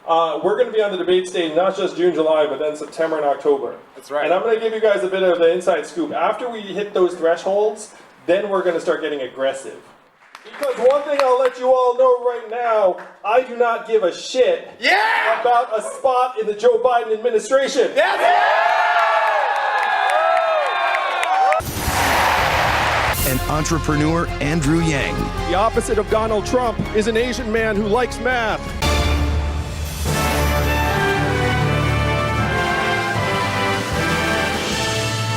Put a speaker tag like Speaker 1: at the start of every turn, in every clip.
Speaker 1: We're going to be on the debate stage not just June, July, but then September and October.
Speaker 2: That's right.
Speaker 1: And I'm going to give you guys a bit of the inside scoop. After we hit those thresholds, then we're going to start getting aggressive. Because one thing I'll let you all know right now, I do not give a shit about a spot in the Joe Biden administration.
Speaker 3: And entrepreneur Andrew Yang.
Speaker 1: The opposite of Donald Trump is an Asian man who likes math.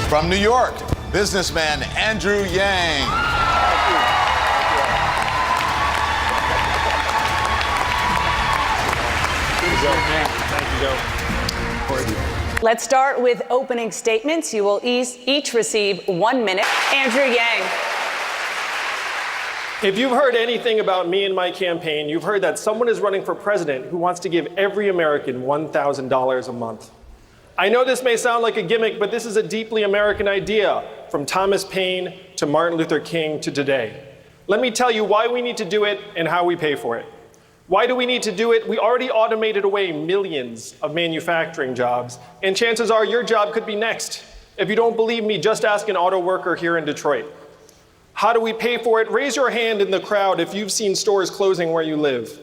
Speaker 2: From New York, businessman Andrew Yang.
Speaker 4: Let's start with opening statements. You will each receive 1 minute. Andrew Yang.
Speaker 1: If you've heard anything about me and my campaign, you've heard that someone is running for president who wants to give every American $1,000 a month. I know this may sound like a gimmick, but this is a deeply American idea, from Thomas Paine to Martin Luther King to today. Let me tell you why we need to do it and how we pay for it. Why do we need to do it? We already automated away millions of manufacturing jobs, and chances are your job could be next. If you don't believe me, just ask an auto worker here in Detroit. How do we pay for it? Raise your hand in the crowd if you've seen stores closing where you live.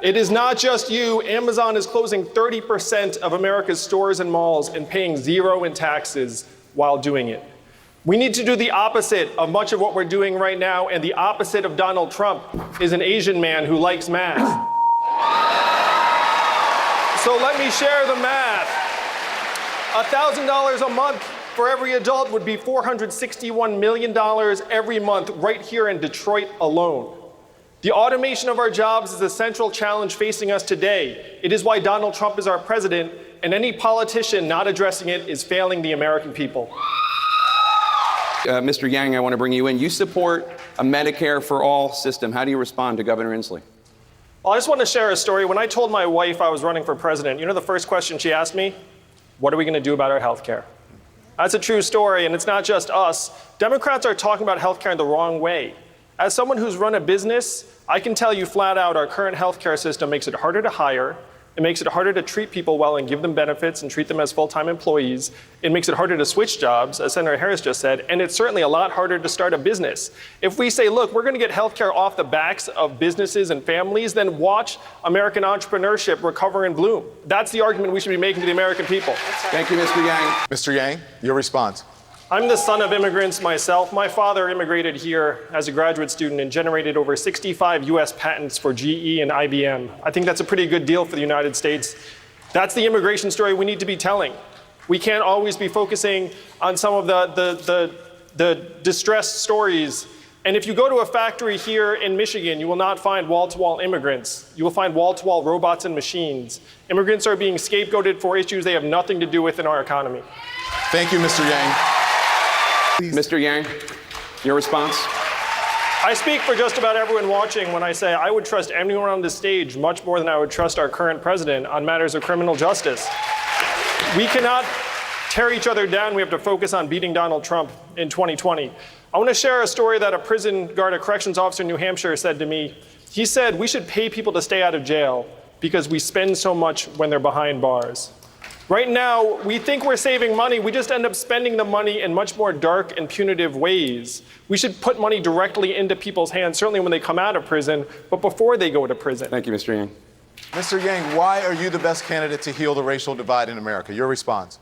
Speaker 1: It is not just you. Amazon is closing 30% of America's stores and malls and paying zero in taxes while doing it. We need to do the opposite of much of what we're doing right now, and the opposite of Donald Trump is an Asian man who likes math. So let me share the math. $1,000 a month for every adult would be $461 million every month right here in Detroit alone. The automation of our jobs is a central challenge facing us today. It is why Donald Trump is our president, and any politician not addressing it is failing the American people.
Speaker 5: Mr. Yang, I want to bring you in. You support a Medicare for all system. How do you respond to Governor Inslee?
Speaker 1: Well, I just want to share a story. When I told my wife I was running for president, you know the first question she asked me? What are we going to do about our health care? That's a true story, and it's not just us. Democrats are talking about health care the wrong way. As someone who's run a business, I can tell you flat out our current health care system makes it harder to hire. It makes it harder to treat people well and give them benefits and treat them as full-time employees. It makes it harder to switch jobs, as Senator Harris just said, and it's certainly a lot harder to start a business. If we say, look, we're going to get healthcare off the backs of businesses and families, then watch American entrepreneurship recover and bloom. That's the argument we should be making to the American people.
Speaker 5: Thank you, Mr. Yang.
Speaker 2: Mr. Yang, your response.
Speaker 1: I'm the son of immigrants myself. My father immigrated here as a graduate student and generated over 65 US patents for GE and IBM. I think that's a pretty good deal for the United States. That's the immigration story we need to be telling. We can't always be focusing on some of the distressed stories. And if you go to a factory here in Michigan, you will not find wall-to-wall immigrants. You will find wall-to-wall robots and machines. Immigrants are being scapegoated for issues they have nothing to do with in our economy.
Speaker 2: Thank you, Mr. Yang.
Speaker 5: Mr. Yang, your response?
Speaker 1: I speak for just about everyone watching when I say I would trust anyone on this stage much more than I would trust our current president on matters of criminal justice. We cannot tear each other down. We have to focus on beating Donald Trump in 2020. I want to share a story that a prison guard, a corrections officer in New Hampshire said to me. He said, we should pay people to stay out of jail because we spend so much when they're behind bars. Right now, we think we're saving money. We just end up spending the money in much more dark and punitive ways. We should put money directly into people's hands, certainly when they come out of prison, but before they go to prison.
Speaker 5: Thank you, Mr. Yang.
Speaker 2: Mr. Yang, why are you the best candidate to heal the racial divide in America? Your response.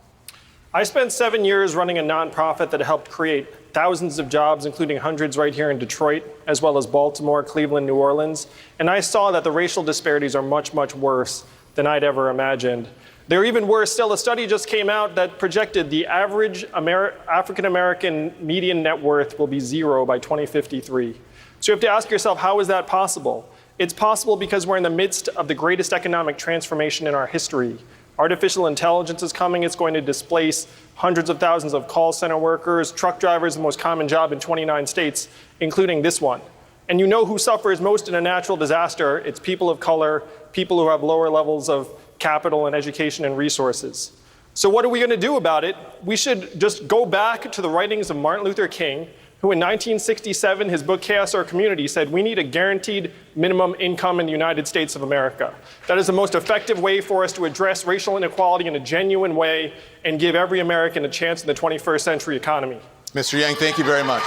Speaker 1: I spent 7 years running a nonprofit that helped create thousands of jobs, including hundreds right here in Detroit, as well as Baltimore, Cleveland, New Orleans. And I saw that the racial disparities are much, much worse than I'd ever imagined. They're even worse still. A study just came out that projected the average African-American median net worth will be zero by 2053. So you have to ask yourself, how is that possible? It's possible because we're in the midst of the greatest economic transformation in our history. Artificial intelligence is coming. It's going to displace hundreds of thousands of call center workers. Truck drivers, the most common job in 29 states, including this one. And you know who suffers most in a natural disaster? It's people of color, people who have lower levels of capital and education and resources. So what are we going to do about it? We should just go back to the writings of Martin Luther King, who in 1967, his book Chaos or Community, said we need a guaranteed minimum income in the United States of America. That is the most effective way for us to address racial inequality in a genuine way and give every American a chance in the 21st century economy.
Speaker 2: Mr. Yang, thank you very much.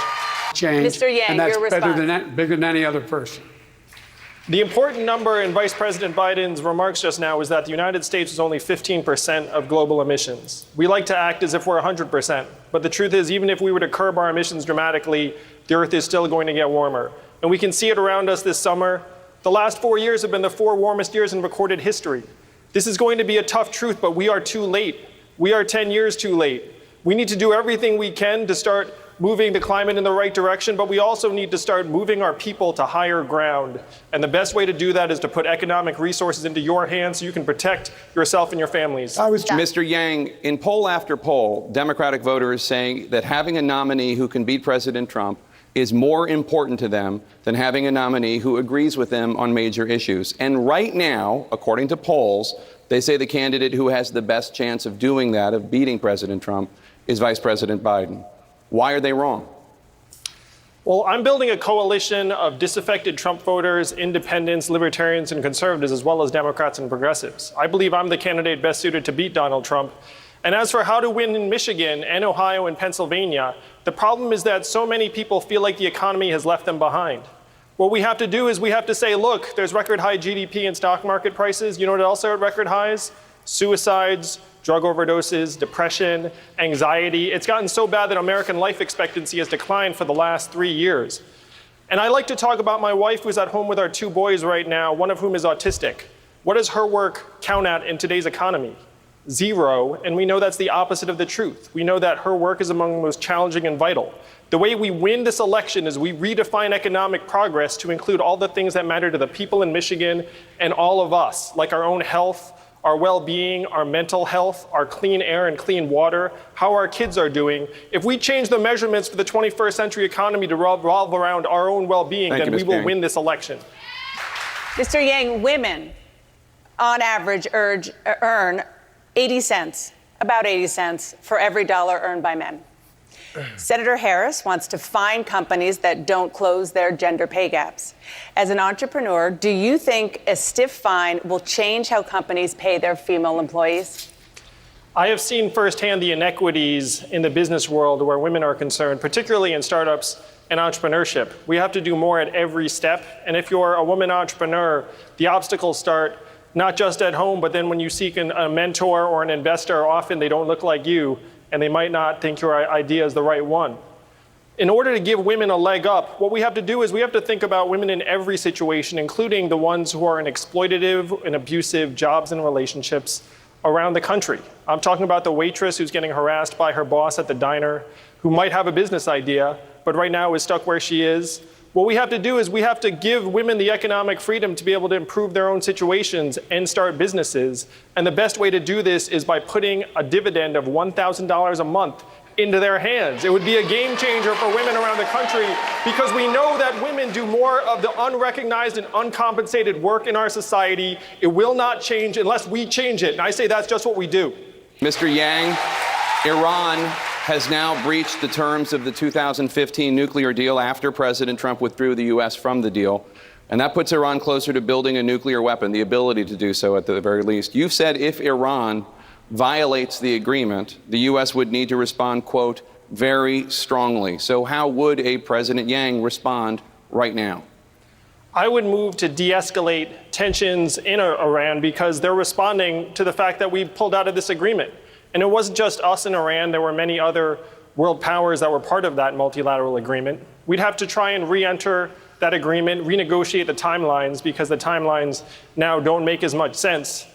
Speaker 6: Change,
Speaker 4: Mr. Yang,
Speaker 6: and that's
Speaker 4: your
Speaker 6: better
Speaker 4: response.
Speaker 6: bigger than any other person.
Speaker 1: The important number in Vice President Biden's remarks just now is that the United States is only 15% of global emissions. We like to act as if we're 100%, but the truth is, even if we were to curb our emissions dramatically, the Earth is still going to get warmer. And we can see it around us this summer. The last 4 years have been the 4 warmest years in recorded history. This is going to be a tough truth, but we are too late. We are 10 years too late. We need to do everything we can to start moving the climate in the right direction, but we also need to start moving our people to higher ground. And the best way to do that is to put economic resources into your hands so you can protect yourself and your families.
Speaker 5: Mr. Yang, in poll after poll, Democratic voters saying that having a nominee who can beat President Trump is more important to them than having a nominee who agrees with them on major issues. And right now, according to polls, they say the candidate who has the best chance of doing that, of beating President Trump, is Vice President Biden. Why are they wrong?
Speaker 1: Well, I'm building a coalition of disaffected Trump voters, independents, libertarians, and conservatives, as well as Democrats and progressives. I believe I'm the candidate best suited to beat Donald Trump. And as for how to win in Michigan and Ohio and Pennsylvania, the problem is that so many people feel like the economy has left them behind. What we have to do is we have to say, look, there's record high GDP and stock market prices. You know what else are at record highs? Suicides, drug overdoses, depression, anxiety. It's gotten so bad that American life expectancy has declined for the last 3 years. And I like to talk about my wife who's at home with our 2 boys right now, one of whom is autistic. What does her work count at in today's economy? 0, and we know that's the opposite of the truth. We know that her work is among the most challenging and vital. The way we win this election is we redefine economic progress to include all the things that matter to the people in Michigan and all of us, like our own health, our well-being, our mental health, our clean air and clean water, how our kids are doing. If we change the measurements for the 21st century economy to revolve around our own well-being, then we will win this election.
Speaker 4: Mr. Yang, women, on average, earn 80 cents, about 80 cents, for every dollar earned by men. Senator Harris wants to fine companies that don't close their gender pay gaps. As an entrepreneur, do you think a stiff fine will change how companies pay their female employees?
Speaker 1: I have seen firsthand the inequities in the business world where women are concerned, particularly in startups and entrepreneurship. We have to do more at every step. And if you're a woman entrepreneur, the obstacles start not just at home, but then when you seek a mentor or an investor, often they don't look like you, and they might not think your idea is the right one. In order to give women a leg up, what we have to do is we have to think about women in every situation, including the ones who are in exploitative and abusive jobs and relationships around the country. I'm talking about the waitress who's getting harassed by her boss at the diner, who might have a business idea, but right now is stuck where she is. What we have to do is we have to give women the economic freedom to be able to improve their own situations and start businesses. And the best way to do this is by putting a dividend of $1,000 a month into their hands. It would be a game changer for women around the country because we know that women do more of the unrecognized and uncompensated work in our society. It will not change unless we change it. And I say that's just what we do.
Speaker 5: Mr. Yang, Iran has now breached the terms of the 2015 nuclear deal after President Trump withdrew the U.S. from the deal. And that puts Iran closer to building a nuclear weapon, the ability to do so at the very least. You've said if Iran violates the agreement, the U.S. would need to respond, quote, very strongly. So how would a President Yang respond right now?
Speaker 1: I would move to de-escalate tensions in Iran because they're responding to the fact that we pulled out of this agreement. And it wasn't just us and Iran. There were many other world powers that were part of that multilateral agreement. We'd have to try and re-enter that agreement, renegotiate the timelines because the timelines now don't make as much sense.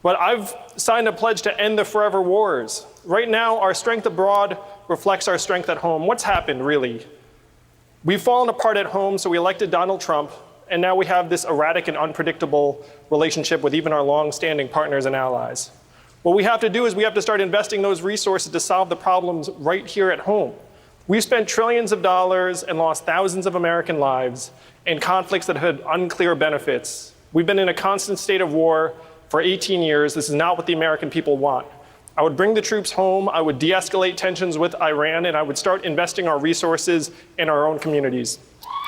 Speaker 1: But I've signed a pledge to end the forever wars. Right now, our strength abroad reflects our strength at home. What's happened, really? We've fallen apart at home, so we elected Donald Trump, and now we have this erratic and unpredictable relationship with even our long-standing partners and allies. What we have to do is we have to start investing those resources to solve the problems right here at home. We've spent trillions of dollars and lost thousands of American lives in conflicts that had unclear benefits. We've been in a constant state of war for 18 years. This is not what the American people want. I would bring the troops home, I would de-escalate tensions with Iran, and I would start investing our resources in our own communities.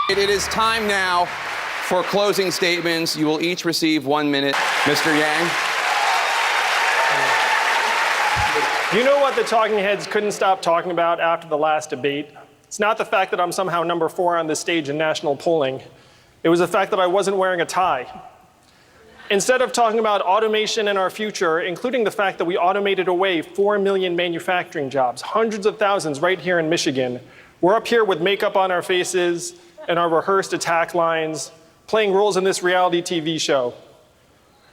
Speaker 5: It is time now for closing statements. You will each receive 1 minute. Mr. Yang.
Speaker 1: You know what the talking heads couldn't stop talking about after the last debate? It's not the fact that I'm somehow number 4 on this stage in national polling. It was the fact that I wasn't wearing a tie. Instead of talking about automation and our future, including the fact that we automated away 4 million manufacturing jobs, hundreds of thousands right here in Michigan, we're up here with makeup on our faces and our rehearsed attack lines, playing roles in this reality TV show.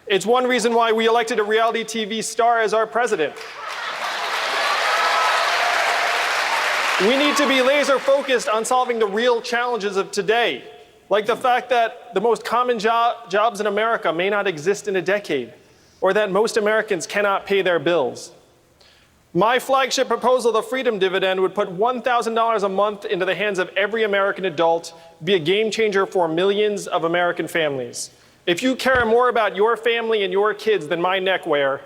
Speaker 1: It's one reason why we elected a reality TV star as our president. We need to be laser focused on solving the real challenges of today, like the fact that the most common jobs in America may not exist in a decade, or that most Americans cannot pay their bills. My flagship proposal, the Freedom Dividend, would put $1,000 a month into the hands of every American adult, be a game changer for millions of American families. If you care more about your family and your kids than my neckwear,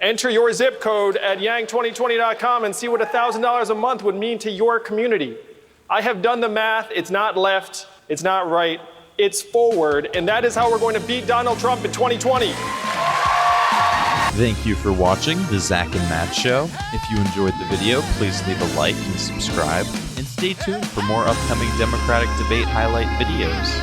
Speaker 1: enter your zip code at yang2020.com and see what $1,000 a month would mean to your community. I have done the math. It's not left, it's not right, it's forward, and that is how we're going to beat Donald Trump in 2020.
Speaker 7: Thank you for watching the Zach and Matt Show. If you enjoyed the video, please leave a like and subscribe, and stay tuned for more upcoming Democratic debate highlight videos.